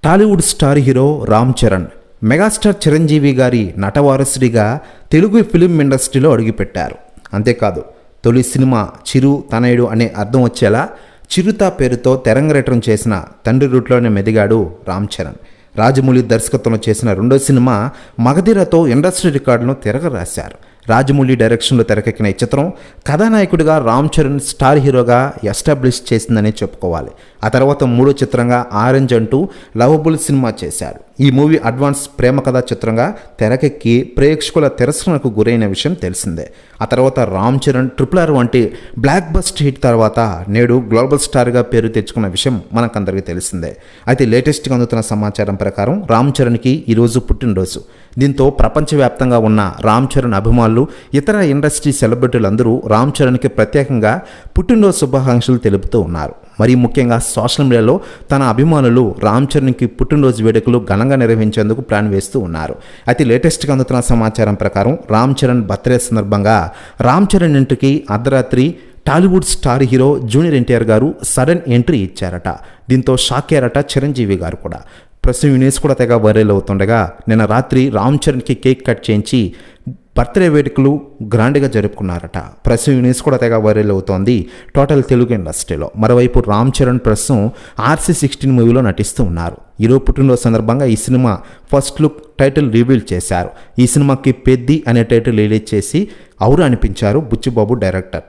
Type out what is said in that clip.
Tollywood star hero Ram Charan megastar Chiranjeevi గారి నటవారసుడిగా Telugu film ఇండస్ట్రీలో అడుగుపెట్టారు. అంతేకాదు తొలి సినిమా చిరు తనయుడు అనే అర్థం వచ్చేలా చిరుత పేరుతో తెరంగేట్రం చేసిన తండ్రి రూట్లోనే మెదిగాడు రామ్ చరణ్. రాజమౌళి దర్శకత్వంలో చేసిన రెండో సినిమా మగధీరతో ఇండస్ట్రీ రికార్డులను తిరగరాశారు. రాజమౌళి డైరెక్షన్లో తెరకెక్కిన ఈ చిత్రం కథానాయకుడిగా రామ్ చరణ్ స్టార్ హీరోగా ఎస్టాబ్లిష్ చేసిందని చెప్పుకోవాలి. ఆ తర్వాత మూడో చిత్రంగా ఆరెంజ్ అంటూ లవబుల్ సినిమా చేశారు. ఈ మూవీ అడ్వాన్స్ ప్రేమ కథా చిత్రంగా తెరకెక్కి ప్రేక్షకుల తిరస్కరణకు గురైన విషయం తెలిసిందే. ఆ తర్వాత రామ్ చరణ్ RRR వంటి బ్లాక్ బస్ట్ హిట్ తర్వాత నేడు గ్లోబల్ స్టార్గా పేరు తెచ్చుకున్న విషయం మనకందరికీ తెలిసిందే. అయితే లేటెస్ట్గా అందుతున్న సమాచారం ప్రకారం రామ్ చరణ్కి ఈరోజు పుట్టినరోజు. దీంతో ప్రపంచవ్యాప్తంగా ఉన్న రామ్ చరణ్ అభిమానులు, ఇతర ఇండస్ట్రీ సెలబ్రిటీలందరూ రామ్ చరణ్కి ప్రత్యేకంగా పుట్టినరోజు శుభాకాంక్షలు తెలుపుతూ ఉన్నారు. మరీ ముఖ్యంగా సోషల్ మీడియాలో తన అభిమానులు రామ్ చరణ్కి పుట్టినరోజు వేడుకలు ఘనంగా నిర్వహించేందుకు ప్లాన్ వేస్తూ ఉన్నారు. అయితే లేటెస్ట్గా అందుతున్న సమాచారం ప్రకారం రామ్ చరణ్ బర్త్డే సందర్భంగా రామ్ చరణ్ ఇంటికి అర్ధరాత్రి Tollywood star hero junior NTR గారు సడన్ ఎంట్రీ ఇచ్చారట. దీంతో షాక్ అయ్యారట చిరంజీవి గారు కూడా. ప్రస్తుతం ఈ న్యూస్ కూడా తెగ వైరల్ అవుతుండగా నిన్న రాత్రి రామ్ చరణ్కి కేక్ కట్ చేయించి బర్త్డే వేడుకలు గ్రాండ్గా జరుపుకున్నారట. ప్రస్తుతం ఈ న్యూస్ కూడా తెగ వైరల్ అవుతోంది టోటల్ తెలుగు ఇండస్ట్రీలో. మరోవైపు రామ్ చరణ్ ప్రస్తుతం RC16 మూవీలో నటిస్తూ ఉన్నారు. ఈరోజు పుట్టినరోజు సందర్భంగా ఈ cinema first look title reveal చేశారు. ఈ సినిమాకి పెద్ది అనే టైటిల్ రిలీజ్ చేసి ఔరు అనిపించారు బుచ్చిబాబు డైరెక్టర్.